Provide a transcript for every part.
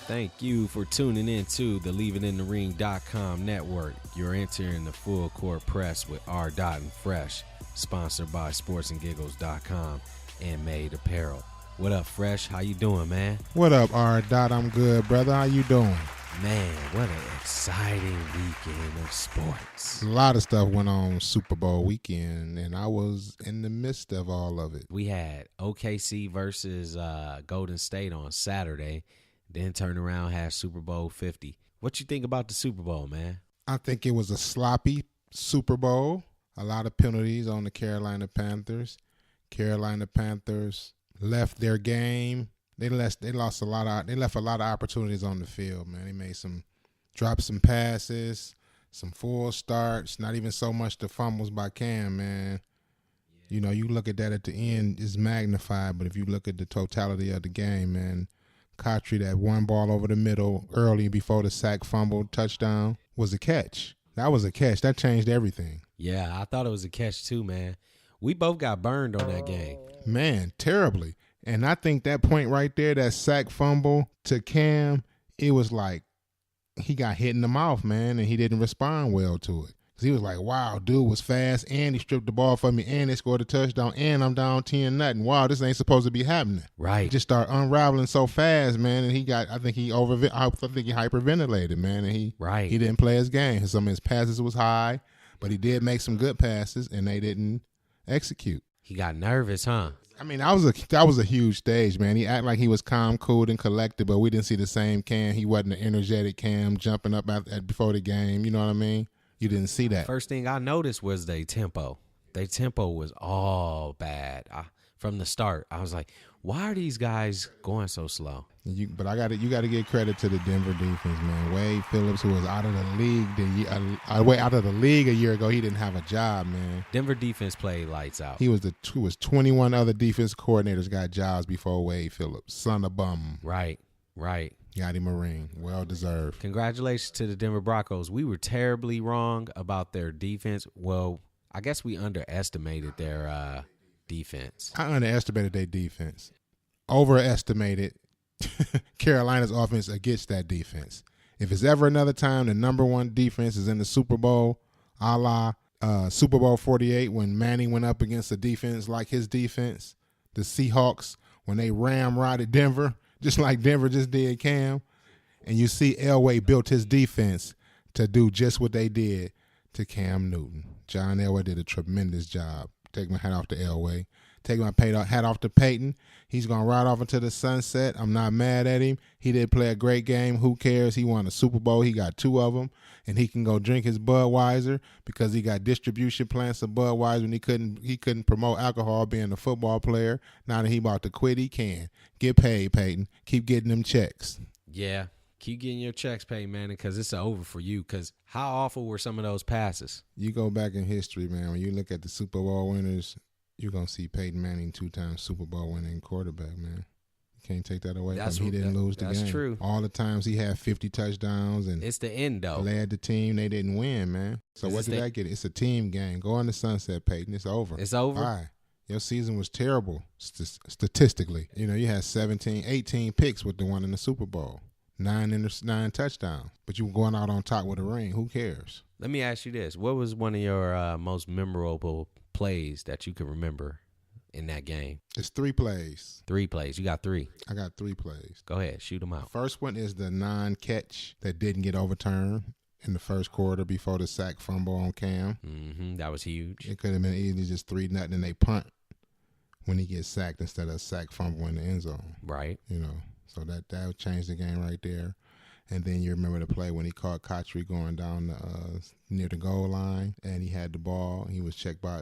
Thank you for tuning in to the LeaveItInTheRing.com network. You're entering the full court press with R. and Fresh, sponsored by SportsAndGiggles.com and Made Apparel. What up, Fresh? How you doing, man? What up, R. I'm good, brother. How you doing? Man, what an exciting weekend of sports. A lot of stuff went on Super Bowl weekend, and I was in the midst of all of it. We had OKC versus Golden State on Saturday. Then turn around, had Super Bowl 50. What you think about the Super Bowl, man? I think it was a sloppy Super Bowl. A lot of penalties on the Carolina Panthers. Carolina Panthers left their game. They left a lot of opportunities on the field, man. They dropped some passes, some full starts, not even so much the fumbles by Cam, man. You know, you look at that at the end, it's magnified, but if you look at the totality of the game, man, Kotri, that one ball over the middle early before the sack fumble touchdown was a catch. That was a catch. That changed everything. Yeah, I thought it was a catch too, man. We both got burned on that game. Man, terribly. And I think that point right there, that sack fumble to Cam, it was like he got hit in the mouth, man, and he didn't respond well to it. Because he was like, wow, dude was fast, and he stripped the ball from me, and they scored a touchdown, and I'm down 10-0. Wow, this ain't supposed to be happening. Right. He just started unraveling so fast, man, and I think he hyperventilated, man, and he didn't play his game. Some of his passes was high, but he did make some good passes, and they didn't execute. He got nervous, huh? I mean, that was a huge stage, man. He acted like he was calm, cool, and collected, but we didn't see the same Cam. He wasn't an energetic Cam jumping up before the game. You know what I mean? You didn't see that. First thing I noticed was their tempo. Their tempo was all bad. From the start, I was like, why are these guys going so slow? You got to give credit to the Denver defense, man. Wade Phillips, who was out of the league a year ago, he didn't have a job, man. Denver defense played lights out. He was 21 other defense coordinators got jobs before Wade Phillips. Son of bum. Right. Got him a ring. Well deserved. Congratulations to the Denver Broncos. We were terribly wrong about their defense. Well, I guess we underestimated their defense. I underestimated their defense. Overestimated Carolina's offense against that defense. If it's ever another time the number one defense is in the Super Bowl, a la Super Bowl 48 when Manning went up against a defense like his defense, the Seahawks, when they ramrodded Denver, just like Denver just did Cam, and you see Elway built his defense to do just what they did to Cam Newton. John Elway did a tremendous job. Take my hat off to Elway. Take my hat off to Payton. He's going to ride off into the sunset. I'm not mad at him. He did play a great game. Who cares? He won a Super Bowl. He got 2 of them, and he can go drink his Budweiser because he got distribution plants of Budweiser, and he couldn't promote alcohol being a football player. Now that he about to quit, he can. Get paid, Payton. Keep getting them checks. Yeah. Keep getting your checks paid, man, because it's over for you. Because how awful were some of those passes? You go back in history, man. When you look at the Super Bowl winners, you're going to see Peyton Manning 2-time Super Bowl winning quarterback, man. You can't take that away from him. He didn't lose the game. That's true. All the times he had 50 touchdowns. And it's the end, though. Led the team. They didn't win, man. So what did that get? It's a team game. Go on the sunset, Peyton. It's over. It's over? All right. Your season was terrible statistically. You know, you had 18 picks with the one in the Super Bowl. 9 touchdowns, but you were going out on top with a ring. Who cares? Let me ask you this. What was one of your most memorable plays that you could remember in that game? It's 3 plays. 3 plays. You got 3. I got 3 plays. Go ahead. Shoot them out. First one is the non-catch that didn't get overturned in the first quarter before the sack fumble on Cam. Mm-hmm. That was huge. It could have been easily just 3-0 and they punt when he gets sacked instead of a sack fumble in the end zone. Right. You know. So that would change the game right there. And then you remember the play when he caught Kotri going down near the goal line, and he had the ball. He was checked by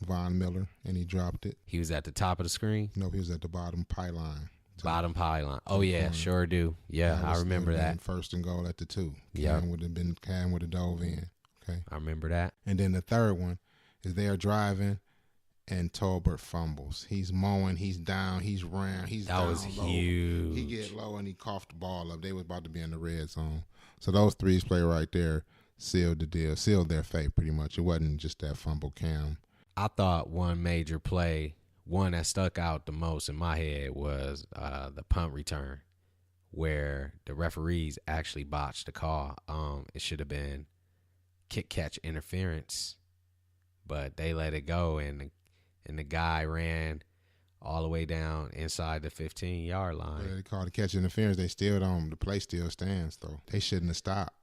Von Miller, and he dropped it. He was at the top of the screen? No, he was at the bottom pylon. Bottom pylon. Oh, yeah, sure do. Yeah, I remember that. First and goal at the 2. Yeah. Cam would have dove in. Okay. I remember that. And then the third one is they are driving, and Tolbert fumbles. He's mowing. He's down. He's round. He's that down was low. huge. He get low and he coughed the ball up. They was about to be in the red zone. So those 3 play right there sealed the deal, sealed their fate pretty much. It wasn't just that fumble Cam. I thought one major play, one that stuck out the most in my head was the punt return where the referees actually botched the call. It should have been kick catch interference, but they let it go, and the guy ran all the way down inside the 15-yard line. They called the catch interference. They still don't. The play still stands, though. They shouldn't have stopped.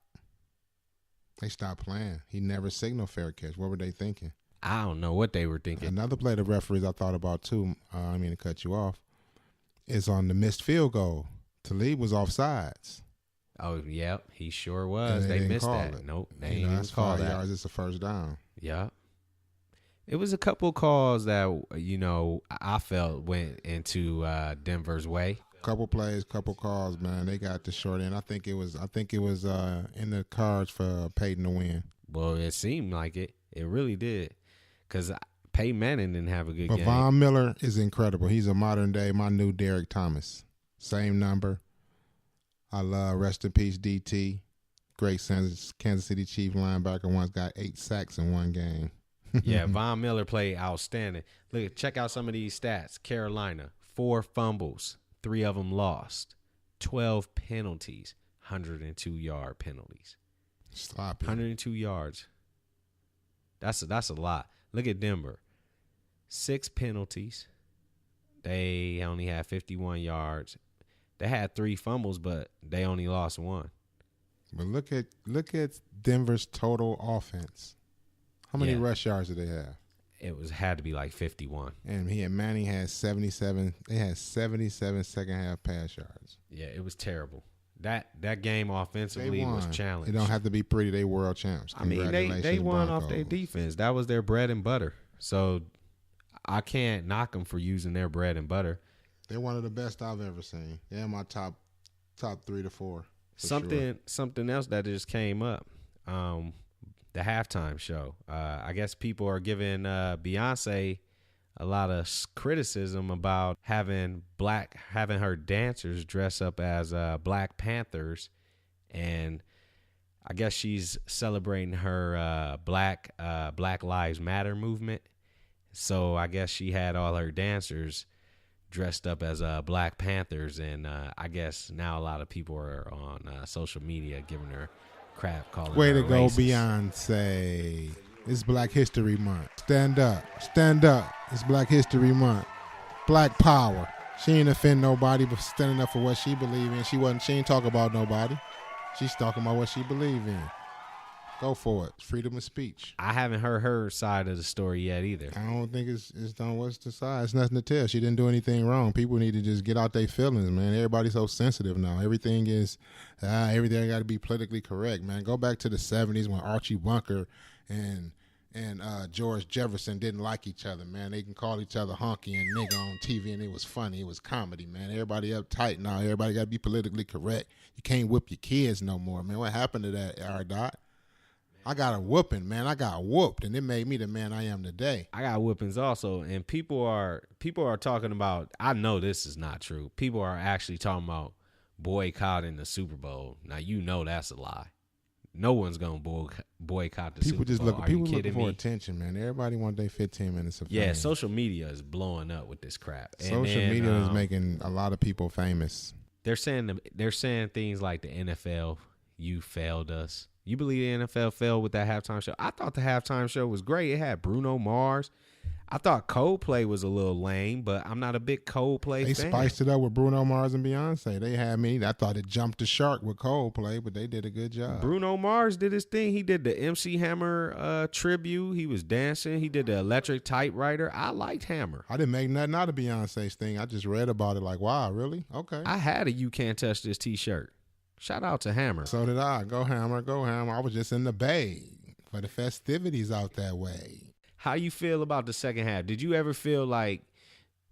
They stopped playing. He never signaled fair catch. What were they thinking? I don't know what they were thinking. Another play the referees I thought about, too, I mean to cut you off, is on the missed field goal. Talib was offsides. Oh, yep, he sure was. They missed that. It. Nope, they didn't even that's call 5 that. yards. It's a first down. Yeah. It was a couple calls that, I felt went into Denver's way. Couple plays, couple calls, man. They got the short end. I think it was in the cards for Payton to win. Well, it seemed like it. It really did. Because Peyton Manning didn't have a good game. But Von Miller is incredible. He's a modern day, my new Derrick Thomas. Same number. I love, rest in peace, DT. Great Kansas City Chief linebacker. Once got 8 sacks in one game. Yeah, Von Miller played outstanding. Look, check out some of these stats. Carolina, 4 fumbles, 3 of them lost, 12 penalties, 102-yard penalties. Sloppy. 102 yards. That's a lot. Look at Denver. 6 penalties. They only had 51 yards. They had 3 fumbles, but they only lost 1. But look at Denver's total offense. How many rush yards did they have? Had to be like 51. And Manning had 77. They had 77 second half pass yards. Yeah, it was terrible. That game offensively was challenged. It don't have to be pretty. They world champs. I mean, they won off their defense. That was their bread and butter. So I can't knock them for using their bread and butter. They're one of the best I've ever seen. They're my top 3 to 4. Something else that just came up. The halftime show. I guess people are giving Beyonce a lot of criticism about having her dancers dress up as Black Panthers, and I guess she's celebrating her Black Lives Matter movement. So I guess she had all her dancers dressed up as Black Panthers, and I guess now a lot of people are on social media giving her crap, calling Way her to go, racist. Beyonce. It's Black History Month. Stand up. It's Black History Month. Black power. She ain't offend nobody but standing up for what she believe in. She ain't talking about nobody. She's talking about what she believe in. Go for it. Freedom of speech. I haven't heard her side of the story yet either. I don't think it's done. What's the side? It's nothing to tell. She didn't do anything wrong. People need to just get out their feelings, man. Everybody's so sensitive now. Everything got to be politically correct, man. Go back to the 70s when Archie Bunker and George Jefferson didn't like each other, man. They can call each other honky and nigga on TV, and it was funny. It was comedy, man. Everybody uptight now. Everybody got to be politically correct. You can't whip your kids no more, man. What happened to that, R-Dot? I got a whooping, man. I got whooped, and it made me the man I am today. I got whoopings also, and people are talking about. I know this is not true. People are actually talking about boycotting the Super Bowl. Now you know that's a lie. No one's gonna boycott the Super Bowl. People looking for attention, man. Everybody want their 15 minutes of fame. Yeah, social media is blowing up with this crap. Social media is making a lot of people famous. They're saying things like the NFL, you failed us. You believe the NFL failed with that halftime show? I thought the halftime show was great. It had Bruno Mars. I thought Coldplay was a little lame, but I'm not a big Coldplay fan. They spiced it up with Bruno Mars and Beyonce. They had me. I thought it jumped the shark with Coldplay, but they did a good job. Bruno Mars did his thing. He did the MC Hammer tribute. He was dancing. He did the electric typewriter. I liked Hammer. I didn't make nothing out of Beyonce's thing. I just read about it like, wow, really? Okay. I had a You Can't Touch This t-shirt. Shout out to Hammer. So did I. Go Hammer, go Hammer. I was just in the Bay for the festivities out that way. How you feel about the second half? Did you ever feel like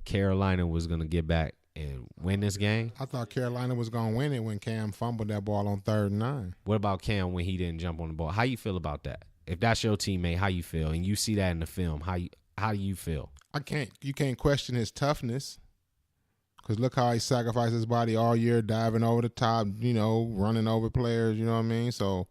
Carolina was going to get back and win this game? I thought Carolina was going to win it when Cam fumbled that ball on 3rd and 9. What about Cam when he didn't jump on the ball? How you feel about that? If that's your teammate, how you feel? And you see that in the film, how do you feel? You can't question his toughness. Because look how he sacrificed his body all year, diving over the top, running over players, you know what I mean? So,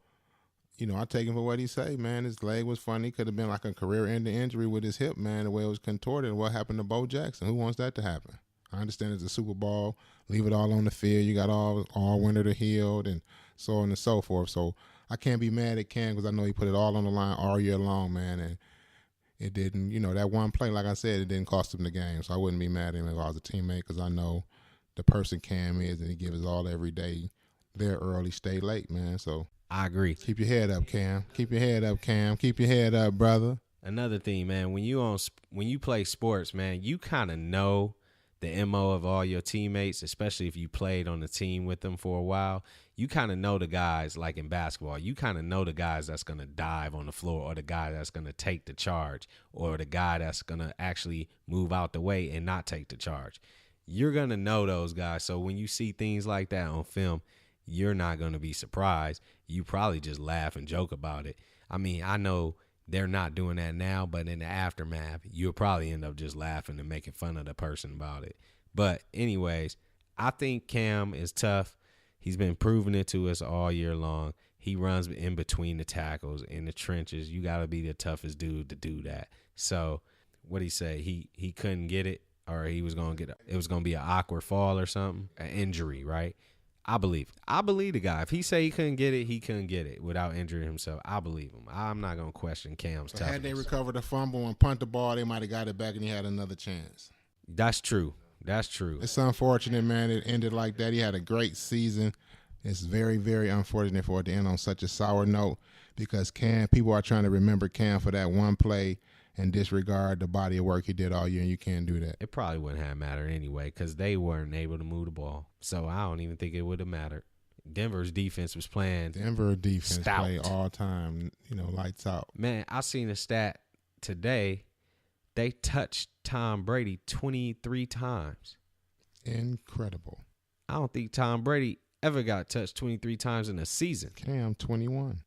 I take him for what he say, man. His leg was funny. Could have been like a career-ending injury with his hip, man, the way it was contorted. What happened to Bo Jackson? Who wants that to happen? I understand it's a Super Bowl. Leave it all on the field. You got all winter to heal and so on and so forth. So I can't be mad at Cam because I know he put it all on the line all year long, man. And it didn't, that one play, like I said, it didn't cost him the game. So I wouldn't be mad at him if I was a teammate because I know the person Cam is and he gives his all every day. There early, stay late, man. So I agree. Keep your head up, Cam. Keep your head up, Cam. Keep your head up, brother. Another thing, man, when you play sports, man, you kind of know the MO of all your teammates, especially if you played on the team with them for a while. You kind of know the guys, like in basketball, you kind of know the guys that's going to dive on the floor or the guy that's going to take the charge or the guy that's going to actually move out the way and not take the charge. You're going to know those guys. So when you see things like that on film, you're not going to be surprised. You probably just laugh and joke about it. I mean, I know they're not doing that now, but in the aftermath, you'll probably end up just laughing and making fun of the person about it. But anyways, I think Cam is tough. He's been proving it to us all year long. He runs in between the tackles, in the trenches. You got to be the toughest dude to do that. So what'd he say? He couldn't get it, or he was going to get it was going to be an awkward fall or something, an injury, right? I believe the guy. If he say he couldn't get it without injuring himself. I believe him. I'm not going to question Cam's toughness. Had they recovered the fumble and punt the ball, they might have got it back and he had another chance. That's true. It's unfortunate, man. It ended like that. He had a great season. It's very, very unfortunate for it to end on such a sour note because people are trying to remember Cam for that one play and disregard the body of work he did all year, and you can't do that. It probably wouldn't have mattered anyway because they weren't able to move the ball. So I don't even think it would have mattered. Denver's defense was playing stout. Play all time, lights out. Man, I seen a stat today. They touched Tom Brady 23 times. Incredible. I don't think Tom Brady ever got touched 23 times in a season. Cam, 21.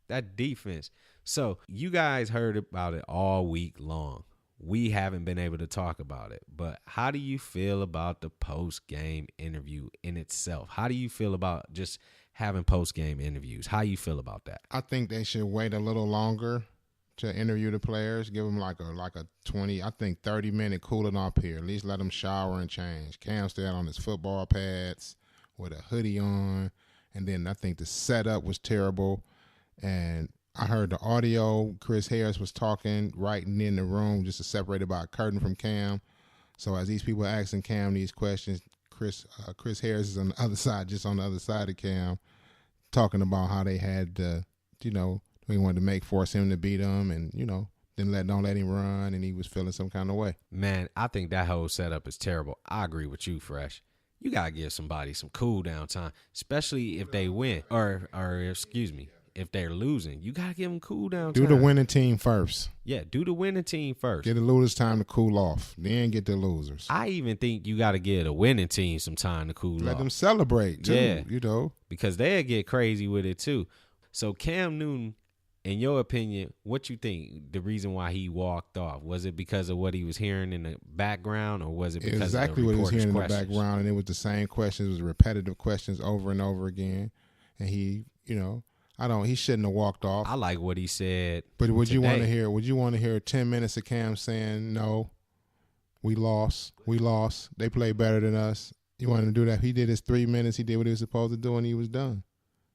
That defense. So you guys heard about it all week long. We haven't been able to talk about it. But how do you feel about the post-game interview in itself? How do you feel about just having post-game interviews? How do you feel about that? I think they should wait a little longer to interview the players. Give them like a 30-minute cooling off period. At least let them shower and change. Cam stayed on his football pads with a hoodie on. And then I think the setup was terrible. And I heard the audio. Chris Harris was talking right in the room, just separated by a curtain from Cam. So as these people are asking Cam these questions, Chris Harris is on the other side, just on the other side of Cam, talking about how they had to, they wanted to force him to beat him, and don't let him run, and he was feeling some kind of way. Man, I think that whole setup is terrible. I agree with you, Fresh. You gotta give somebody some cool down time, especially if they win, or excuse me. If they're losing, you got to give them cool down time. Do the winning team first. Yeah, do the winning team first. Get the losers time to cool off. Then get the losers. I even think you got to give the winning team some time to cool off. Let them celebrate, too, because they'll get crazy with it, too. So Cam Newton, in your opinion, what you think the reason why he walked off? Was it because of what he was hearing in the background, or was it because exactly of the what he was hearing questions? In the background, and it was the same questions. It was repetitive questions over and over again. And he, he shouldn't have walked off. I like what he said. But would you want to hear 10 minutes of Cam saying, no, we lost. They played better than us. You want him to do that? He did his 3 minutes. He did what he was supposed to do, and he was done.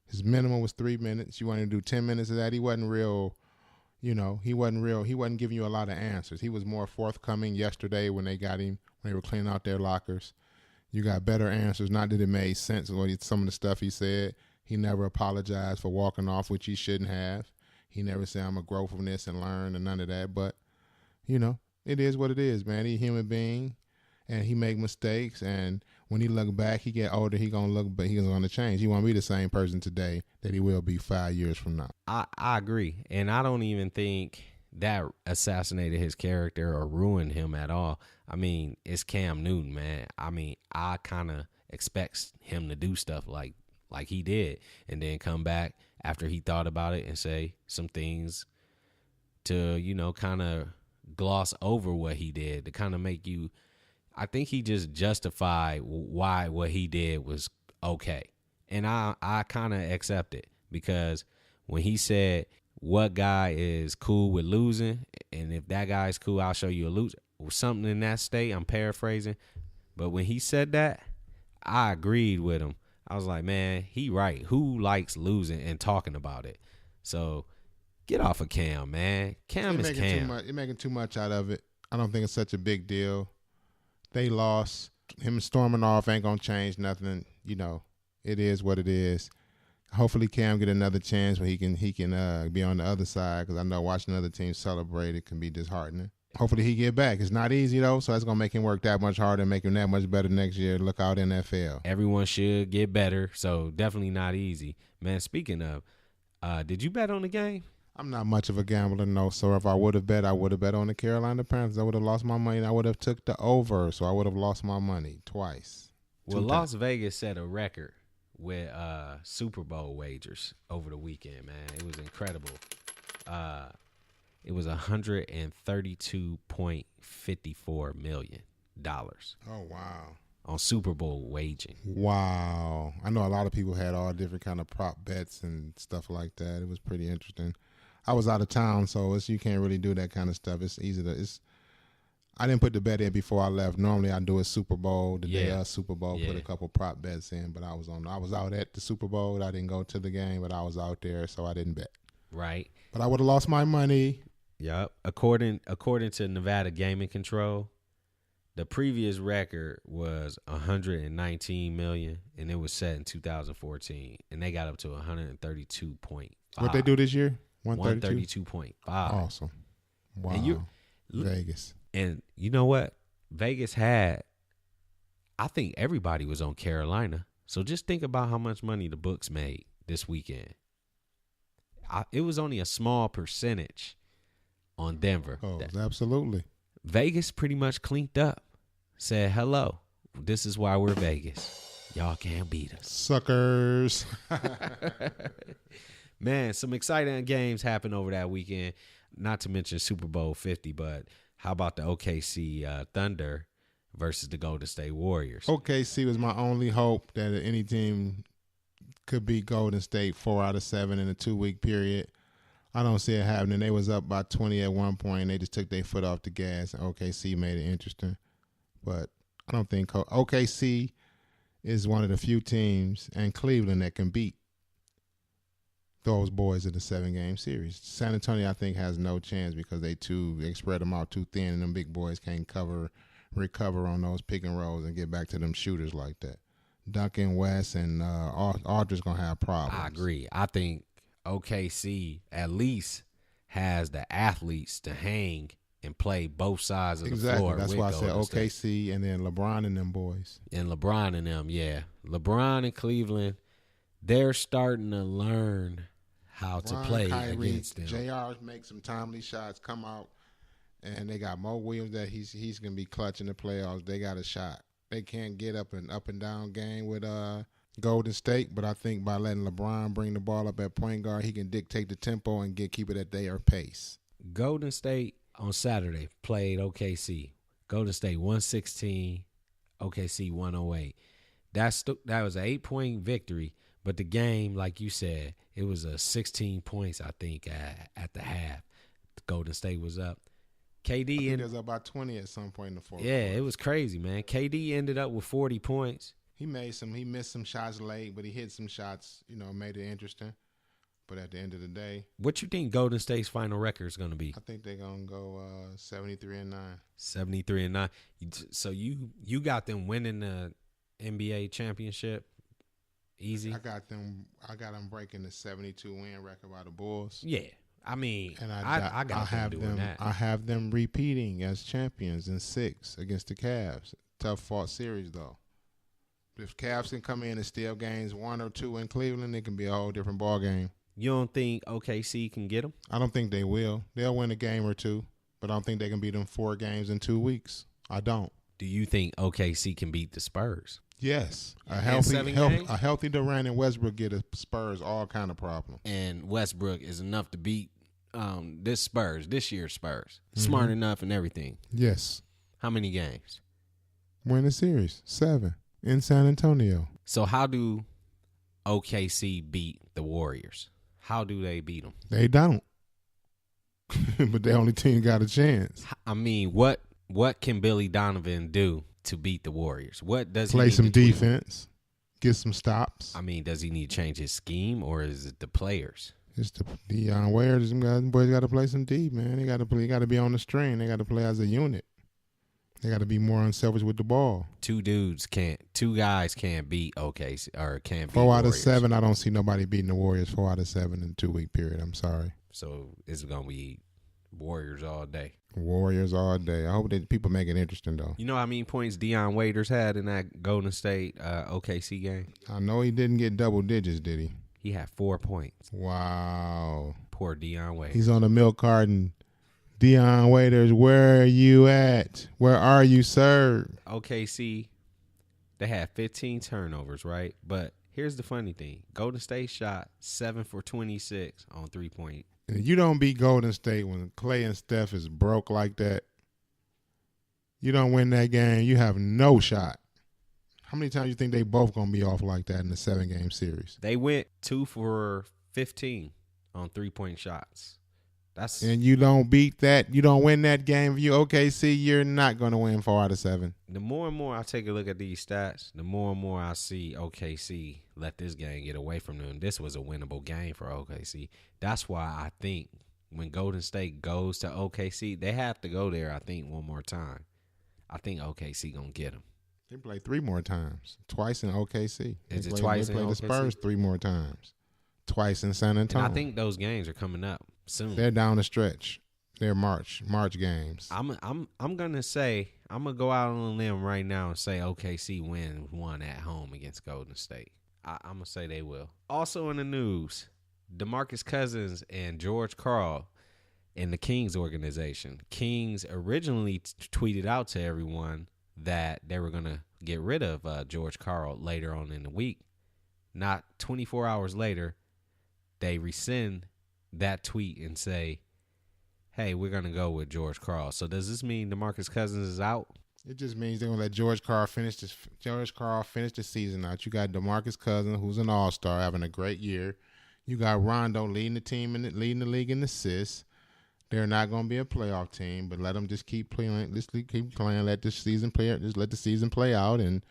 His minimum was 3 minutes. You wanted to do 10 minutes of that. He wasn't real, he wasn't giving you a lot of answers. He was more forthcoming yesterday when they got him, when they were cleaning out their lockers. You got better answers. Not that it made sense, some of the stuff he said. He never apologized for walking off, which he shouldn't have. He never said, I'm going to grow from this and learn and none of that. But, it is what it is, man. He's a human being, and he make mistakes. And when he look back, he get older, he going to look, but he's going to change. He won't be the same person today that he will be 5 years from now. I agree. And I don't even think that assassinated his character or ruined him at all. I mean, it's Cam Newton, man. I mean, I kind of expect him to do stuff like he did, and then come back after he thought about it and say some things to, kind of gloss over what he did, to kind of make you, I think he just justified why what he did was okay. And I kind of accept it, because when he said, what guy is cool with losing, and if that guy's cool, I'll show you a loser, or something in that state, I'm paraphrasing. But when he said that, I agreed with him. I was like, man, he right. Who likes losing and talking about it? So get off of Cam, man. Cam is Cam. You're making too much out of it. I don't think it's such a big deal. They lost. Him storming off ain't going to change nothing. You know, it is what it is. Hopefully Cam get another chance where he can be on the other side, because I know watching other teams celebrate it can be disheartening. Hopefully he get back. It's not easy, though, so that's going to make him work that much harder and make him that much better next year. Look out, NFL. Everyone should get better, so definitely not easy. Man, speaking of, did you bet on the game? I'm not much of a gambler, no. So if I would have bet, I would have bet on the Carolina Panthers. I would have lost my money, and I would have took the over, so I would have lost my money twice. Well, Las Vegas set a record with Super Bowl wagers over the weekend, man. It was incredible. It was $132.54 million. Oh, wow. On Super Bowl wagering. Wow. I know a lot of people had all different kind of prop bets and stuff like that. It was pretty interesting. I was out of town, so you can't really do that kind of stuff. It's easy to I didn't put the bet in before I left. Normally I do a Super Bowl, the day of Super Bowl, put a couple prop bets in, but I was out at the Super Bowl. I didn't go to the game, but I was out there, so I didn't bet. Right. But I would have lost my money. Yep. According to Nevada Gaming Control, the previous record was $119 million, and it was set in 2014, and they got up to 132.5. What they do this year? 132.5. Awesome. Wow. And Vegas. And you know what? Vegas had, I think everybody was on Carolina. So just think about how much money the books made this weekend. It was only a small percentage on Denver. Oh, absolutely. Vegas pretty much cleaned up. Said, hello, this is why we're Vegas. Y'all can't beat us. Suckers. Man, some exciting games happened over that weekend. Not to mention Super Bowl 50, but how about the OKC Thunder versus the Golden State Warriors? OKC was my only hope that any team could beat Golden State 4 out of 7 in a 2-week period. I don't see it happening. They was up by 20 at one point. They just took their foot off the gas, and OKC made it interesting. But I don't think OKC is one of the few teams, and Cleveland, that can beat those boys in the 7-game series. San Antonio, I think, has no chance because they spread them out too thin, and them big boys can't recover on those pick and rolls and get back to them shooters like that. Duncan, West, and Aldridge going to have problems. I agree. I think OKC at least has the athletes to hang and play both sides of the floor. That's why I said OKC State. And then LeBron and them boys. And LeBron and them, yeah. LeBron and Cleveland, they're starting to learn how to play against them. JR make some timely shots, come out, and they got Mo Williams that he's going to be clutch in the playoffs. They got a shot. They can't get up and down game with Golden State, but I think by letting LeBron bring the ball up at point guard, he can dictate the tempo and keep it at their pace. Golden State on Saturday played OKC. Golden State 116, OKC 108. That was an 8-point victory, but the game, like you said, it was 16 points, I think, at the half. Golden State was up. KD was up by 20 at some point in the fourth. Yeah, it was crazy, man. KD ended up with 40 points. He missed some shots late, but he hit some shots, made it interesting. But at the end of the day, what you think Golden State's final record is going to be? I think they're going to go 73-9. 73-9. So you got them winning the NBA championship easy? I got them breaking the 72-win record by the Bulls. Yeah. I mean, and I got them doing that. I have them repeating as champions in 6 against the Cavs. Tough fought series, though. If Cavs can come in and steal games 1 or 2 in Cleveland, it can be a whole different ball game. You don't think OKC can get them? I don't think they will. They'll win a game or 2, but I don't think they can beat them 4 games in 2 weeks. I don't. Do you think OKC can beat the Spurs? Yes. A healthy Durant and Westbrook get a Spurs all kind of problem. And Westbrook is enough to beat this year's Spurs. Smart enough and everything. Yes. How many games? Win the series. 7 in San Antonio. So how do OKC beat the Warriors? How do they beat them? They don't. But the only team got a chance. I mean, what can Billy Donovan do to beat the Warriors? What does play he need some to tweak? defense, get some stops? I mean, does he need to change his scheme, or is it the players? It's the Deion Waiters. Them boys got to play some D, man. They got to play. Got to be on the string. They got to play as a unit. They got to be more unselfish with the ball. Two guys can't beat OKC or can't beat 4 out of Warriors. 7. I don't see nobody beating the Warriors 4 out of 7 in a 2-week period. I'm sorry. So it's gonna be Warriors all day. Warriors all day. I hope that people make it interesting though. You know how many points Deion Waiters had in that Golden State OKC game? I know he didn't get double digits, did he? He had 4 points. Wow. Poor Deion Waiters. He's on the milk carton. Deion Waiters, where are you at? Where are you, sir? OKC, they had 15 turnovers, right? But here's the funny thing. Golden State shot 7 for 26 on 3-point. And you don't beat Golden State when Clay and Steph is broke like that. You don't win that game, you have no shot. How many times you think they both going to be off like that in the 7-game series? They went 2 for 15 on 3-point shots. And you don't beat that. You don't win that game. If you OKC, you're not going to win 4 out of 7. The more and more I take a look at these stats, the more and more I see OKC let this game get away from them. This was a winnable game for OKC. That's why I think when Golden State goes to OKC, they have to go there, I think, one more time. I think OKC going to get them. They play 3 more times. Twice in OKC. Is it twice in OKC? They play the Spurs 3 more times. Twice in San Antonio. And I think those games are coming up soon. They're down the stretch. They're March games. I'm gonna go out on a limb right now and say OKC wins 1 at home against Golden State. I'm gonna say they will. Also in the news, DeMarcus Cousins and George Karl in the Kings organization. Kings originally tweeted out to everyone that they were gonna get rid of George Karl later on in the week. Not 24 hours later, they rescind that tweet and say, hey, we're going to go with George Karl. So does this mean DeMarcus Cousins is out? It just means they're going to let George Karl finish the season out. You got DeMarcus Cousins, who's an all-star, having a great year. You got Rondo leading the team and leading the league in assists. They're not going to be a playoff team, but let them just keep playing. Keep playing. Let the season play out and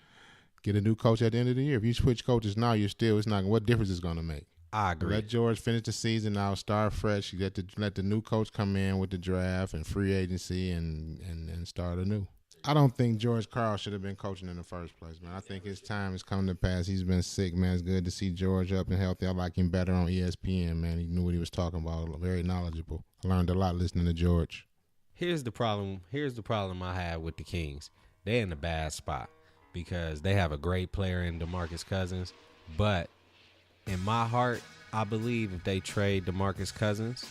get a new coach at the end of the year. If you switch coaches now, it's not. What difference is going to make? I agree. Let George finish the season out, start fresh. You let the new coach come in with the draft and free agency and start anew. I don't think George Karl should have been coaching in the first place, man. I think his time has come to pass. He's been sick, man. It's good to see George up and healthy. I like him better on ESPN, man. He knew what he was talking about. Very knowledgeable. I learned a lot listening to George. Here's the problem I have with the Kings. They're in a bad spot because they have a great player in DeMarcus Cousins, but in my heart, I believe if they trade DeMarcus Cousins,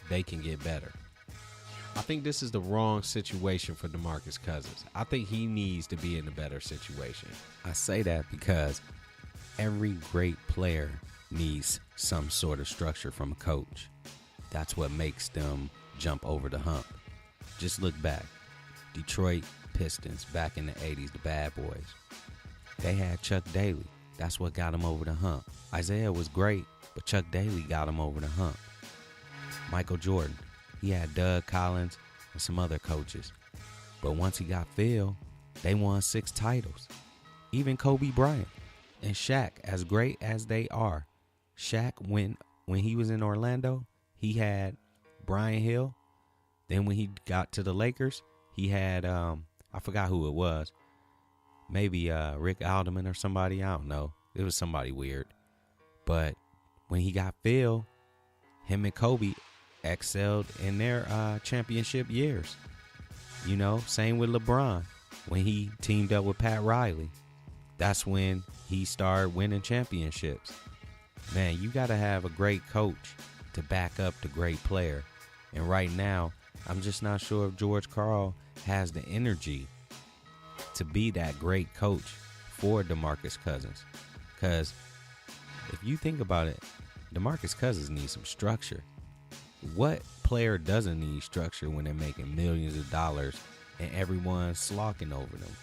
they can get better. I think this is the wrong situation for DeMarcus Cousins. I think he needs to be in a better situation. I say that because every great player needs some sort of structure from a coach. That's what makes them jump over the hump. Just look back. Detroit Pistons back in the 80s, the bad boys. They had Chuck Daly. That's what got him over the hump. Isaiah was great, but Chuck Daly got him over the hump. Michael Jordan, he had Doug Collins and some other coaches. But once he got Phil, they won 6 titles. Even Kobe Bryant and Shaq, as great as they are, Shaq, when he was in Orlando, he had Brian Hill. Then when he got to the Lakers, he had, I forgot who it was. Maybe Rick Alderman or somebody. I don't know. It was somebody weird. But when he got Phil, him and Kobe excelled in their championship years. You know, same with LeBron. When he teamed up with Pat Riley, that's when he started winning championships. Man, you got to have a great coach to back up the great player. And right now, I'm just not sure if George Karl has the energy to be that great coach for DeMarcus Cousins. Because if you think about it, DeMarcus Cousins needs some structure. What player doesn't need structure when they're making millions of dollars and everyone's slocking over them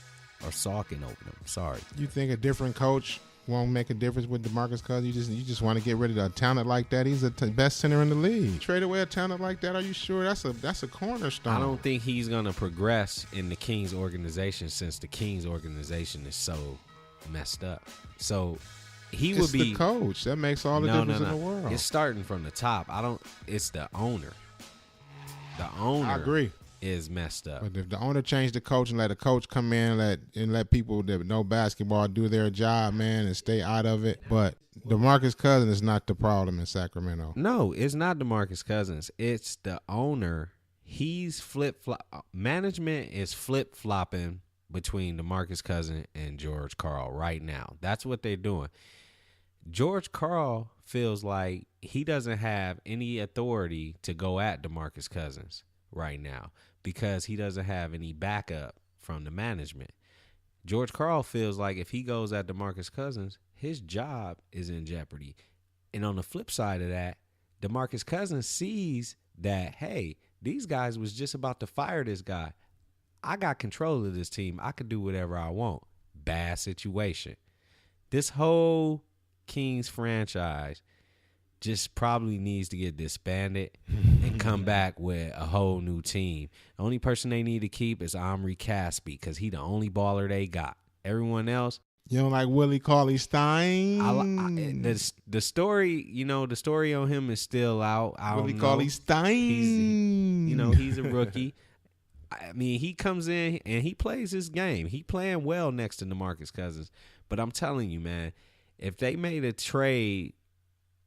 or sulking over them? Sorry. You think a different coach won't make a difference with DeMarcus Cousins. You just want to get rid of a talent like that. He's the best center in the league. Trade away a talent like that? Are you sure? That's a cornerstone. I don't think he's gonna progress in the Kings organization since the Kings organization is so messed up. So he would be the coach. That makes all the difference in the world. It's starting from the top. It's the owner. The owner. I agree. Is messed up. But if the owner changed the coach and let a coach come in and let people that know basketball do their job, man, and stay out of it. But DeMarcus Cousins is not the problem in Sacramento. No, it's not DeMarcus Cousins. It's the owner. He's flip-flop. Management is flip-flopping between DeMarcus Cousins and George Karl right now. That's what they're doing. George Karl feels like he doesn't have any authority to go at DeMarcus Cousins right now because he doesn't have any backup from the management. George Karl feels like if he goes at DeMarcus Cousins, his job is in jeopardy. And on the flip side of that, DeMarcus Cousins sees that, hey, these guys was just about to fire this guy. I got control of this team. I could do whatever I want. Bad situation. This whole Kings franchise just probably needs to get disbanded and come back with a whole new team. The only person they need to keep is Omri Caspi because he the only baller they got. Everyone else. You don't like Willie Cauley-Stein? The story, the story on him is still out. Willie Cauley-Stein. He's a rookie. I mean, he comes in and he plays his game. He playing well next to DeMarcus Cousins. But I'm telling you, man, if they made a trade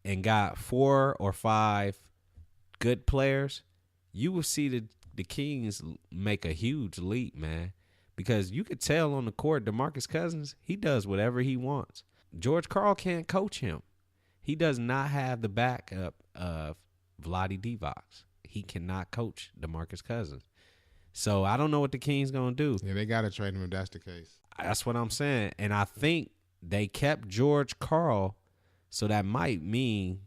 and got 4 or 5 good players, you will see the Kings make a huge leap, man. Because you could tell on the court, DeMarcus Cousins, he does whatever he wants. George Karl can't coach him. He does not have the backup of Vlade Divac. He cannot coach DeMarcus Cousins. So I don't know what the Kings going to do. Yeah, they got to trade him if that's the case. That's what I'm saying. And I think they kept George Karl. So that might mean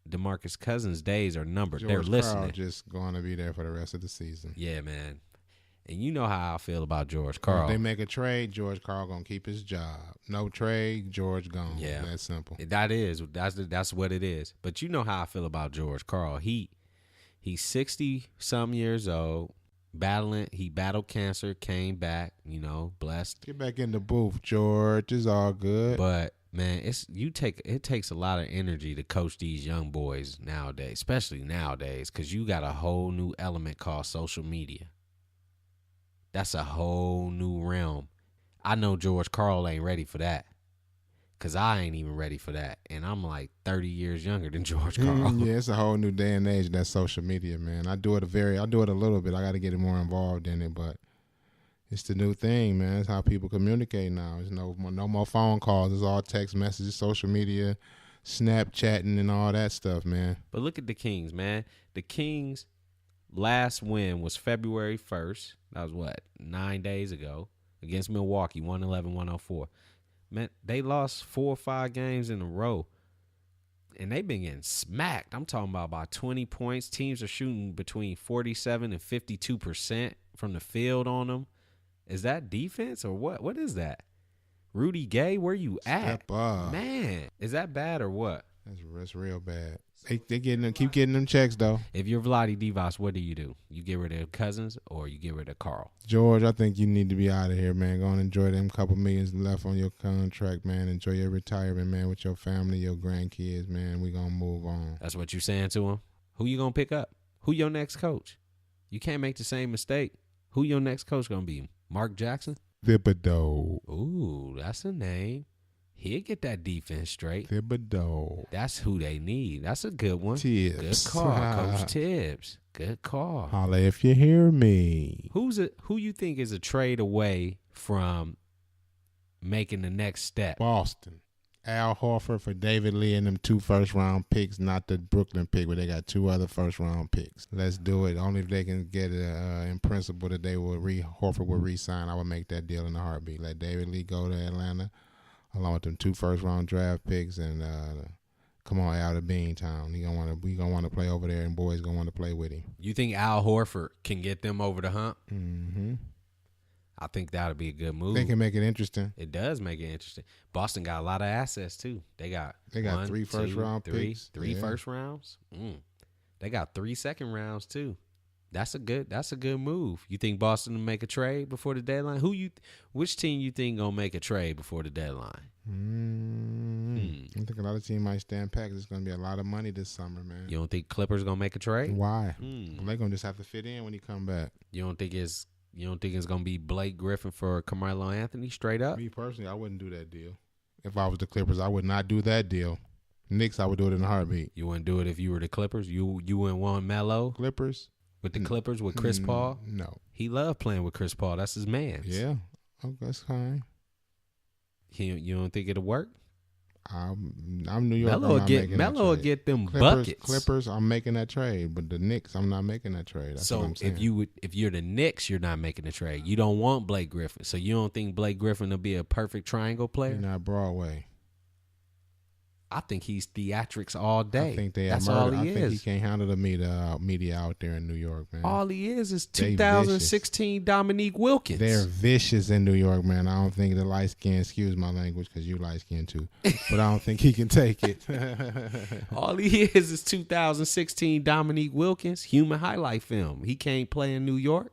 DeMarcus Cousins' days are numbered. They're listening. Karl just going to be there for the rest of the season. Yeah, man. And you know how I feel about George Karl. If they make a trade, George Karl going to keep his job. No trade, George gone. Yeah. That's simple. That's what it is. But you know how I feel about George Karl. He's 60-some years old, battling. He battled cancer, came back, blessed. Get back in the booth, George. It's all good. But man, it takes a lot of energy to coach these young boys nowadays, especially nowadays, because you got a whole new element called social media. That's a whole new realm. I know George Karl ain't ready for that, because I ain't even ready for that, and I'm like 30 years younger than George Karl. Yeah, it's a whole new day and age, that social media, man. I do it a little bit. I got to get more involved in it, but it's the new thing, man. It's how people communicate now. There's no more phone calls. It's all text messages, social media, Snapchatting, and all that stuff, man. But look at the Kings, man. The Kings' last win was February 1st. That was, 9 days ago against Milwaukee, 111-104. Man, they lost 4 or 5 games in a row, and they've been getting smacked. I'm talking about 20 points. Teams are shooting between 47 and 52% from the field on them. Is that defense or what? What is that? Rudy Gay, where you at? Step up. Man, is that bad or what? That's real bad. They keep getting them checks, though. If you're Vlade Divac, what do? You get rid of Cousins or you get rid of Karl? George, I think you need to be out of here, man. Go and enjoy them couple millions left on your contract, man. Enjoy your retirement, man, with your family, your grandkids, man. We going to move on. That's what you saying to him? Who you going to pick up? Who your next coach? You can't make the same mistake. Who your next coach going to be? Mark Jackson? Thibodeau. Ooh, that's a name. He'll get that defense straight. Thibodeau. That's who they need. That's a good one. Tibbs. Good call, Coach Tibbs. Good call. Holla if you hear me. Who you think is a trade away from making the next step? Boston. Al Horford for David Lee and them 2 first-round picks, not the Brooklyn pick, but they got 2 other first-round picks. Let's do it. Only if they can get it in principle that Horford will re-sign, I would make that deal in a heartbeat. Let David Lee go to Atlanta along with them 2 first-round draft picks, and come on, out of Beantown. We gonna want to play over there, and boys gonna want to play with him. You think Al Horford can get them over the hump? Mm-hmm. I think that would be a good move. They can make it interesting. It does make it interesting. Boston got a lot of assets too. They got 3 first-round picks. Three first rounds. They got 3 second rounds too. That's a good move. You think Boston will make a trade before the deadline? Which team you think gonna make a trade before the deadline? I think a lot of teams might stand pat. There's gonna be a lot of money this summer, man. You don't think Clippers gonna make a trade? Why? Well, they're gonna just have to fit in when he come back. You don't think it's gonna be Blake Griffin for Carmelo Anthony straight up? Me personally, I wouldn't do that deal. If I was the Clippers, I would not do that deal. Knicks, I would do it in a heartbeat. You wouldn't do it if you were the Clippers? You wouldn't want Melo? Clippers? With the Clippers, with Chris Paul? No. He loved playing with Chris Paul. That's his man. Yeah. Oh, that's fine. You don't think it'll work? I'm New York. Melo will get them buckets. Clippers, I'm making that trade. But the Knicks, I'm not making that trade. That's what I'm saying. If you're the Knicks, you're not making the trade. You don't want Blake Griffin. So you don't think Blake Griffin will be a perfect triangle player? He's not Broadway. I think he's theatrics all day. I think that's all he is. I think he can't handle the media out there in New York, man. All he is 2016 Dominique Wilkins. They're vicious in New York, man. I don't think the light skin, excuse my language, because you light skin too, but I don't think he can take it. All he is 2016 Dominique Wilkins, human highlight film. He can't play in New York.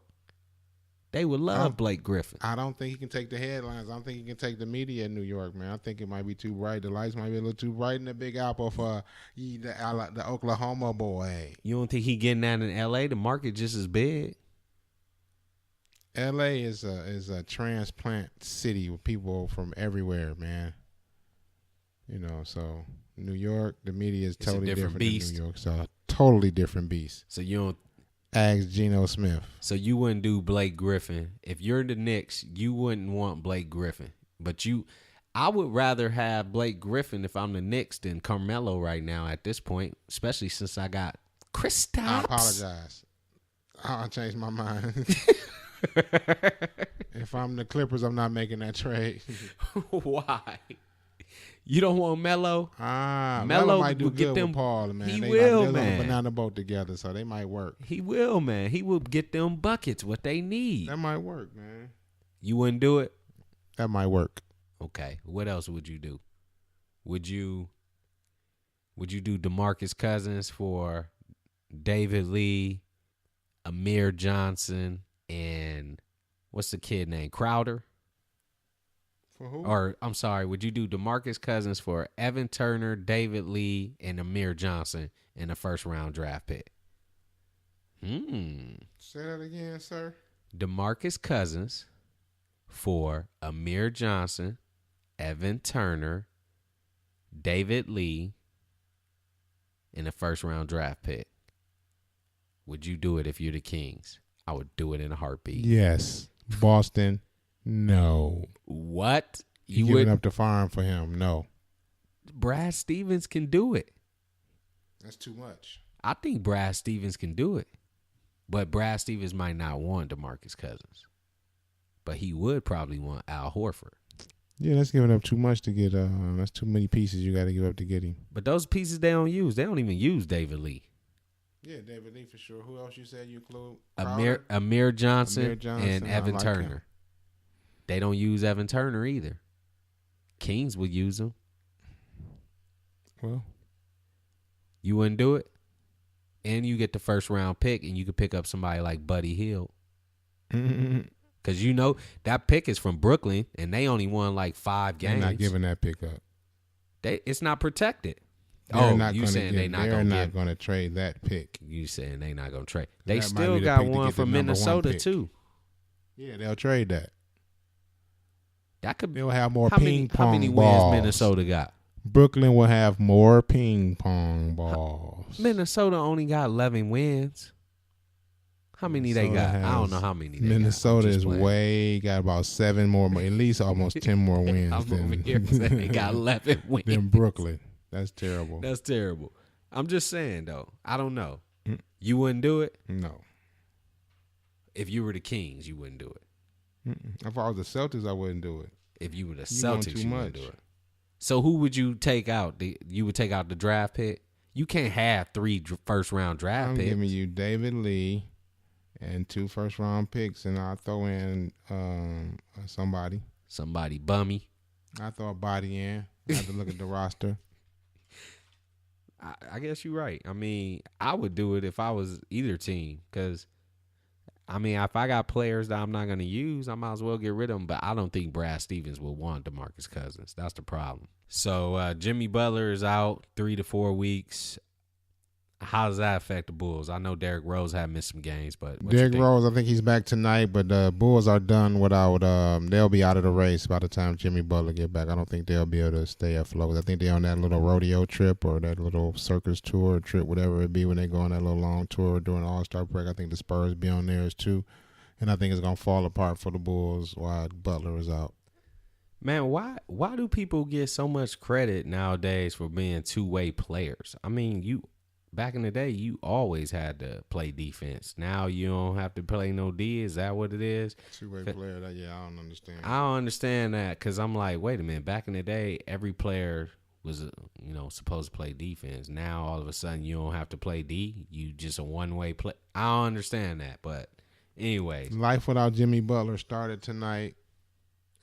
They would love Blake Griffin. I don't think he can take the headlines. I don't think he can take the media in New York, man. I think it might be too bright. The lights might be a little too bright in the Big Apple for the Oklahoma boy. You don't think he getting that in L.A.? The market just as big. L.A. is a transplant city with people from everywhere, man. You know, so New York, the media is totally different than New York. So totally different beast. So you don't. Ask Geno Smith. So you wouldn't do Blake Griffin. If you're the Knicks, you wouldn't want Blake Griffin. But I would rather have Blake Griffin if I'm the Knicks than Carmelo right now at this point, especially since I got Kristaps. I apologize. I'll change my mind. If I'm the Clippers, I'm not making that trade. Why? You don't want Melo? Melo might do good with Paul, man. He will, man. They're on a banana boat together, so they might work. He will, man. He will get them buckets, what they need. That might work, man. You wouldn't do it? That might work. Okay. What else would you do? Would you do DeMarcus Cousins for David Lee, Amir Johnson, and what's the kid name? Crowder? For who? Or, I'm sorry, would you do DeMarcus Cousins for Evan Turner, David Lee, and Amir Johnson in a first-round draft pick? Say that again, sir. DeMarcus Cousins for Amir Johnson, Evan Turner, David Lee, in a first-round draft pick. Would you do it if you're the Kings? I would do it in a heartbeat. Yes. Boston, no. What? You giving up the farm for him? No. Brad Stevens can do it. That's too much. I think Brad Stevens can do it. But Brad Stevens might not want DeMarcus Cousins. But he would probably want Al Horford. Yeah, that's giving up too much to get. That's too many pieces you got to give up to get him. But those pieces they don't use. They don't even use David Lee. Yeah, David Lee for sure. Who else you said you include? Amir Johnson and Evan Turner. Him. They don't use Evan Turner either. Kings would use him. Well, you wouldn't do it? And you get the first round pick and you could pick up somebody like Buddy Hield. Because you know that pick is from Brooklyn and they only won like 5 games. They're not giving that pick up. It's not protected. They're not going to trade that pick. You saying they not going to trade. They still got one from Minnesota too. Yeah, they'll trade that. They'll have more ping pong balls. How many wins Minnesota got? Brooklyn will have more ping pong balls. Minnesota only got 11 wins. How many they got? I don't know how many they Minnesota is got about 7 more, at least almost 10 more wins. They got 11 wins. Than Brooklyn. That's terrible. That's terrible. I'm just saying, though. I don't know. You wouldn't do it? No. If you were the Kings, you wouldn't do it. If I was the Celtics, I wouldn't do it. If you were the Celtics, you wouldn't do it. So who would you take out? You would take out the draft pick? You can't have 3 first-round draft picks. I'm giving you David Lee and 2 first-round picks, and I'll throw in somebody. Somebody bummy. I throw a body in. I have to look at the roster. I guess you're right. I mean, I would do it if I was either team because, I mean, if I got players that I'm not going to use, I might as well get rid of them. But I don't think Brad Stevens will want DeMarcus Cousins. That's the problem. So Jimmy Butler is out 3 to 4 weeks. How does that affect the Bulls? I know Derrick Rose had missed some games, but Derrick Rose, I think he's back tonight, but the Bulls are done without. They'll be out of the race by the time Jimmy Butler get back. I don't think they'll be able to stay afloat. I think they're on that little rodeo trip or that little circus tour trip, whatever it be, when they go on that little long tour during the All-Star break. I think the Spurs be on theirs too, and I think it's gonna fall apart for the Bulls while Butler is out. Man, why do people get so much credit nowadays for being two-way players? I mean, back in the day, you always had to play defense. Now you don't have to play no D. Is that what it is? Two-way player, I don't understand. I don't understand that because I'm like, wait a minute. Back in the day, every player was, supposed to play defense. Now all of a sudden you don't have to play D. You just a one-way play. I don't understand that. But anyway. Life without Jimmy Butler started tonight.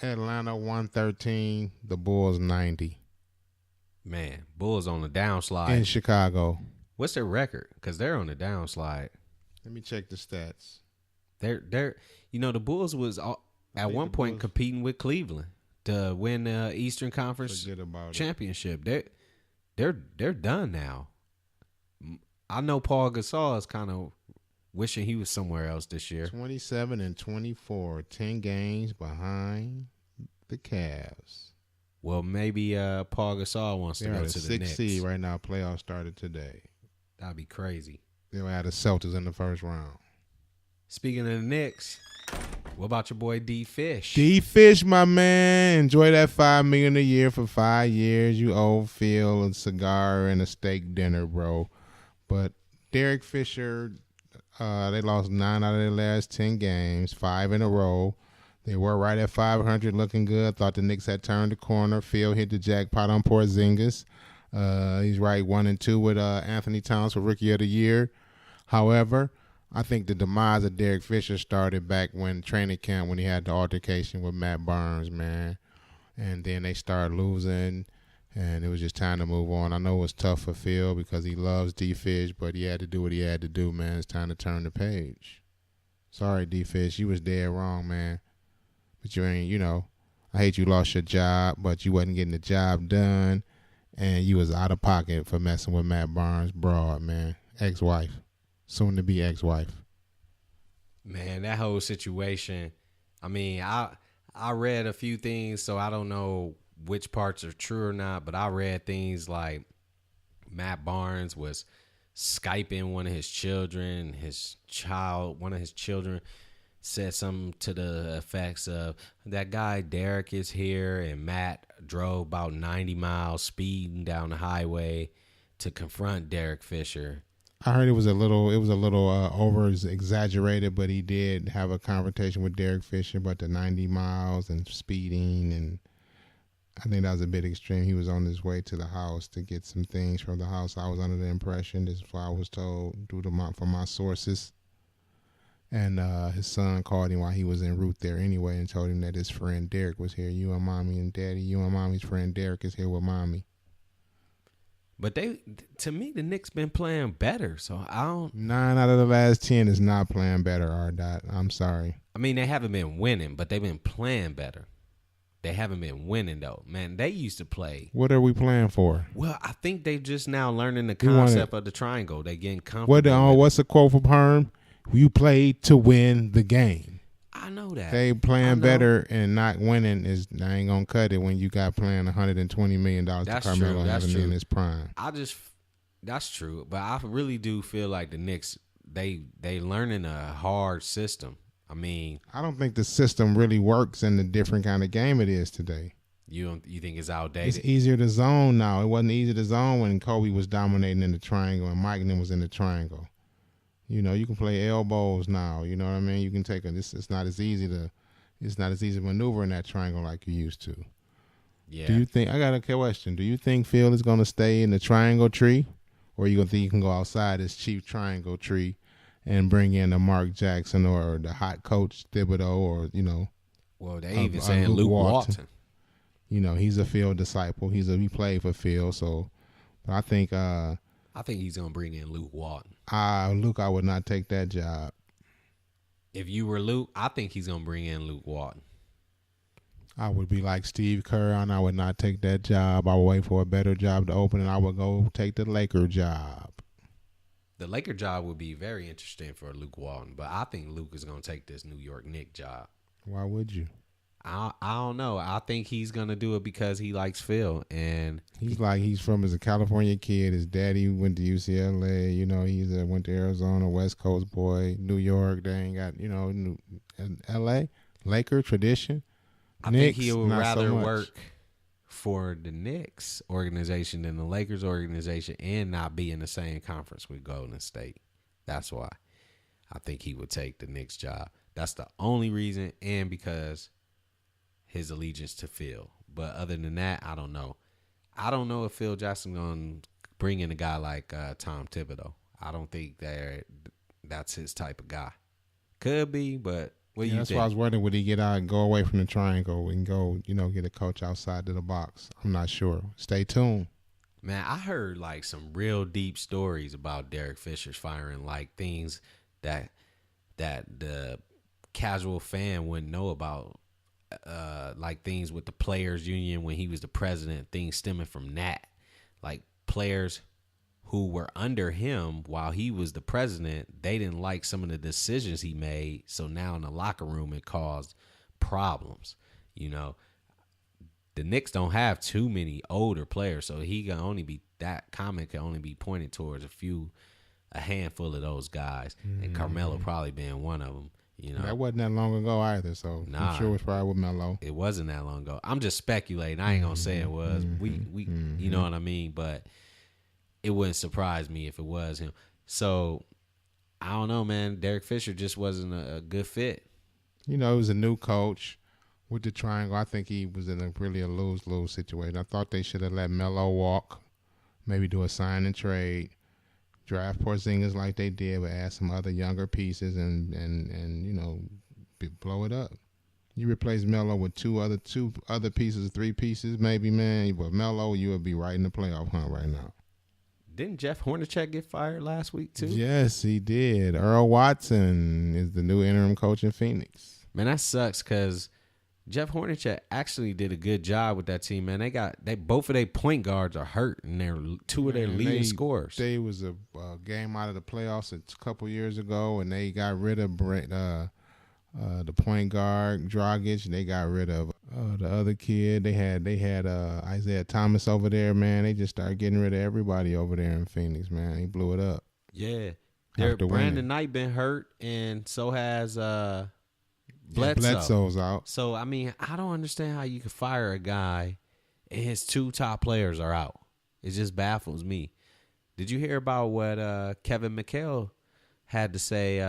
Atlanta 113, the Bulls 90. Man, Bulls on the downslide. In Chicago. What's their record? Because they're on the downslide. Let me check the stats. The Bulls was at one point competing with Cleveland to win the Eastern Conference championship. They're done now. I know Paul Gasol is kind of wishing he was somewhere else this year. 27-24, 10 games behind the Cavs. Well, maybe Paul Gasol wants to go to the Knicks. 6th seed right now. Playoffs started today. That'd be crazy. They'll have the Celtics in the first round. Speaking of the Knicks, what about your boy D Fish? D Fish, my man. Enjoy that $5 million a year for 5 years. You owe Phil a cigar and a steak dinner, bro. But Derrick Fisher, they lost 9 out of their last 10 games, 5 in a row. They were right at 500, looking good. Thought the Knicks had turned the corner. Phil hit the jackpot on Porzingis. He's right 1-2 with Anthony Towns for Rookie of the Year. However, I think the demise of Derrick Fisher started back when training camp, when he had the altercation with Matt Barnes, man. And then they started losing, and it was just time to move on. I know it was tough for Phil because he loves D-Fish, but he had to do what he had to do, man. It's time to turn the page. Sorry, D-Fish. You was dead wrong, man. But you ain't, I hate you lost your job, but you wasn't getting the job done, and you was out of pocket for messing with Matt Barnes' broad, man. Ex-wife. Soon to be ex-wife. Man, that whole situation, I mean, I read a few things, so I don't know which parts are true or not, but I read things like Matt Barnes was Skyping one of his children, one of his children said something to the effects of, that guy Derrick is here, and Matt drove about 90 miles speeding down the highway to confront Derrick Fisher. I heard it was a little over exaggerated, but he did have a conversation with Derrick Fisher about the 90 miles and speeding, and I think that was a bit extreme. He was on his way to the house to get some things from the house. I was under the impression, this is what I was told from my sources. And his son called him while he was en route there anyway and told him that his friend Derrick was here. You and mommy and daddy, you and mommy's friend Derrick is here with mommy. But to me, the Knicks been playing better, so I don't. 9 out of the last 10 is not playing better, R-Dot. I'm sorry. I mean, they haven't been winning, but they've been playing better. They haven't been winning, though. Man, they used to play. What are we playing for? Well, I think they just now learning the concept of the triangle. They getting comfortable. What's the quote from Herm? You played to win the game. I know that. They playing better and not winning I ain't gonna cut it when you got playing $120 million to Carmelo having in his prime. That's true, but I really do feel like the Knicks they learning a hard system. I mean, I don't think the system really works in the different kind of game it is today. You think it's outdated? It's easier to zone now. It wasn't easy to zone when Kobe was dominating in the triangle and Mike then was in the triangle. You can play elbows now. You know what I mean? You can take it's not as easy to maneuver in that triangle like you used to. Yeah. Do you think, I got a question. Do you think Phil is going to stay in the triangle tree, or you going to think you can go outside this cheap triangle tree and bring in a Mark Jackson or the hot coach Thibodeau or, Well, they even saying Luke Walton. He's a Phil disciple. He played for Phil, so but I think he's gonna bring in Luke Walton. Luke, I would not take that job. If you were Luke, I think he's gonna bring in Luke Walton. I would be like Steve Kerr, and I would not take that job. I would wait for a better job to open, and I would go take the Laker job. The Laker job would be very interesting for Luke Walton, but I think Luke is going to take this New York Knicks job. Why would you? I don't know. I think he's going to do it because he likes Phil. And he's from as a California kid. His daddy went to UCLA. He's went to Arizona, West Coast boy. New York, they ain't got, L.A., Laker tradition. I think he would rather work for the Knicks organization than the Lakers organization and not be in the same conference with Golden State. That's why I think he would take the Knicks job. That's the only reason, and because his allegiance to Phil. But other than that, I don't know. I don't know if Phil Jackson's going to bring in a guy like Tom Thibodeau. I don't think that's his type of guy. Could be, but what do you think? That's why I was wondering, would he get out and go away from the triangle and go, get a coach outside of the box? I'm not sure. Stay tuned. Man, I heard like some real deep stories about Derrick Fisher's firing, like things that the casual fan wouldn't know about, like things with the players union when he was the president, things stemming from that, like players who were under him while he was the president, they didn't like some of the decisions he made. So now in the locker room, it caused problems. The Knicks don't have too many older players, so that comment can only be pointed towards a handful of those guys, and Carmelo probably being one of them. That wasn't that long ago either, so I'm sure it was probably with Melo. It wasn't that long ago. I'm just speculating. I ain't gonna say it was. We you know what I mean, but it wouldn't surprise me if it was him. So, I don't know, man. Derrick Fisher just wasn't a good fit. It was a new coach with the triangle. I think he was in a lose-lose situation. I thought they should have let Melo walk, maybe do a sign and trade, draft Porzingis like they did, but add some other younger pieces and blow it up. You replace Melo with two other pieces, 3 pieces, maybe, man. But Melo, you would be right in the playoff hunt right now. Didn't Jeff Hornacek get fired last week, too? Yes, he did. Earl Watson is the new interim coach in Phoenix. Man, that sucks because Jeff Hornacek actually did a good job with that team, man. Both of their point guards are hurt, and two of their leading scorers. They was a game out of the playoffs a couple years ago, and they got rid of the point guard Dragic. They got rid of the other kid. They had Isaiah Thomas over there, man. They just started getting rid of everybody over there in Phoenix, man. They blew it up. Yeah. Brandon Knight been hurt, and so has Bledsoe. Yeah, Bledsoe's out. So, I mean, I don't understand how you could fire a guy and his 2 top players are out. It just baffles me. Did you hear about what Kevin McHale had to say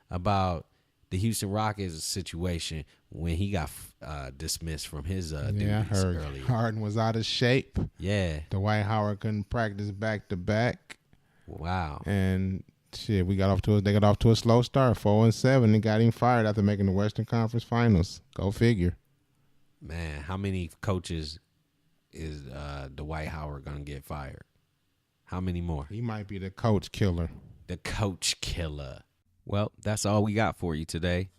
about the Houston Rockets situation when he got dismissed from his duties I heard earlier? Harden was out of shape. Yeah. Dwight Howard couldn't practice back-to-back. Wow. And shit, they got off to a slow start, 4-7, and got him fired after making the Western Conference Finals. Go figure. Man, how many coaches is Dwight Howard gonna get fired? How many more? He might be the coach killer. The coach killer. Well, that's all we got for you today.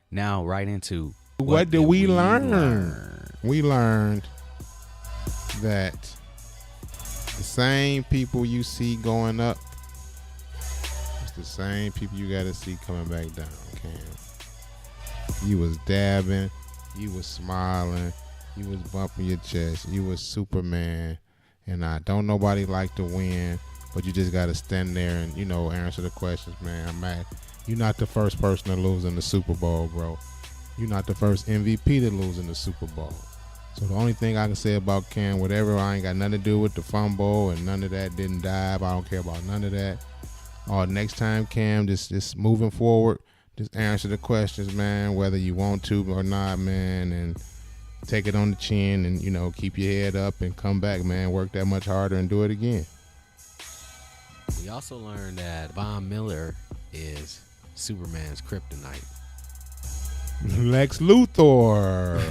Now, right into what did we learn? We learned that the same people you see going up, it's the same people you got to see coming back down, Cam. You was dabbing, you was smiling, you was bumping your chest, you was Superman, and don't nobody like to win, but you just got to stand there and, answer the questions, man. I'm mad. You're not the first person to lose in the Super Bowl, bro. You're not the first MVP to lose in the Super Bowl. So the only thing I can say about Cam, whatever, I ain't got nothing to do with the fumble and none of that, didn't dive. I don't care about none of that. Next time, Cam, just moving forward, just answer the questions, man, whether you want to or not, man, and take it on the chin and, keep your head up and come back, man. Work that much harder and do it again. We also learned that Von Miller is Superman's kryptonite. Lex Luthor.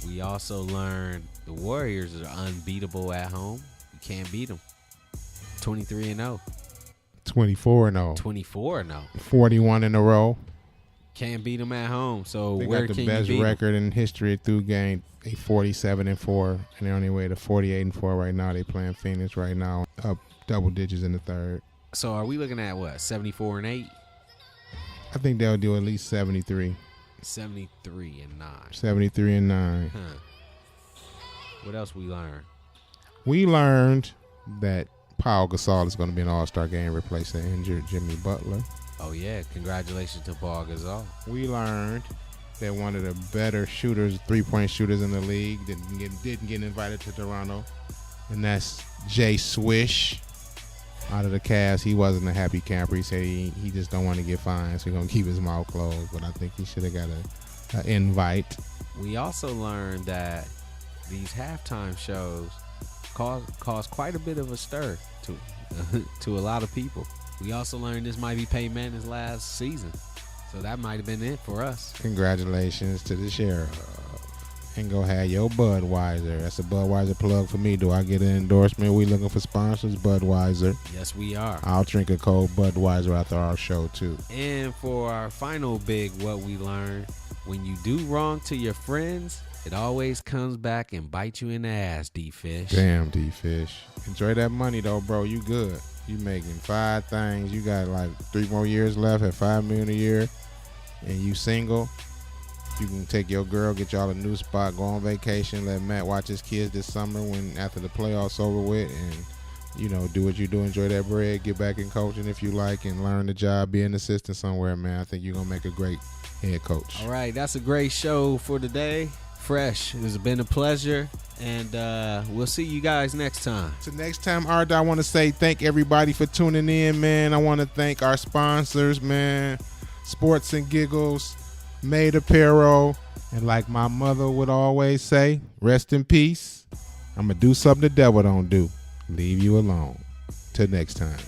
We also learned the Warriors are unbeatable at home. You can't beat them. 23-0. 24-0. 24-0. 41 in a row. Can't beat them at home. So They where got the can best you beat record in history through game. They 47-4, and they're on their way to 48-4 right now. They playing Phoenix right now, up double digits in the third. So are we looking at what, 74-8? I think they'll do at least 73. 73-9. 73-9. Huh. What else we learned? We learned that Paul Gasol is going to be an all-star game, replacing injured Jimmy Butler. Oh, yeah. Congratulations to Paul Gasol. We learned that one of the better shooters, three-point shooters in the league, didn't get invited to Toronto, and that's Jay Swish out of the Cavs. He wasn't a happy camper. He said he just don't want to get fined, so he's going to keep his mouth closed, but I think he should have got an invite. We also learned that these halftime shows cause quite a bit of a stir to a lot of people. We also learned this might be Payton Manning's last season, so that might have been it for us. Congratulations to the sheriff. And go have your Budweiser. That's a Budweiser plug for me. Do I get an endorsement? We looking for sponsors? Budweiser. Yes, we are. I'll drink a cold Budweiser after our show, too. And for our final big what we learned, when you do wrong to your friends, it always comes back and bites you in the ass, D-Fish. Damn, D-Fish. Enjoy that money, though, bro. You good. You making 5 things. You got like 3 more years left at $5 million a year, and you single. You can take your girl, get y'all a new spot, go on vacation, let Matt watch his kids this summer after the playoffs over with, and, do what you do, enjoy that bread, get back in coaching if you like, and learn the job, be an assistant somewhere, man. I think you're going to make a great head coach. All right, that's a great show for today. Fresh. It has been a pleasure, and we'll see you guys next time. So next time, Art, I want to say thank everybody for tuning in, man. I want to thank our sponsors, man, Sports and Giggles, Made Apparel, and like my mother would always say, rest in peace. I'm going to do something the devil don't do. Leave you alone. Till next time.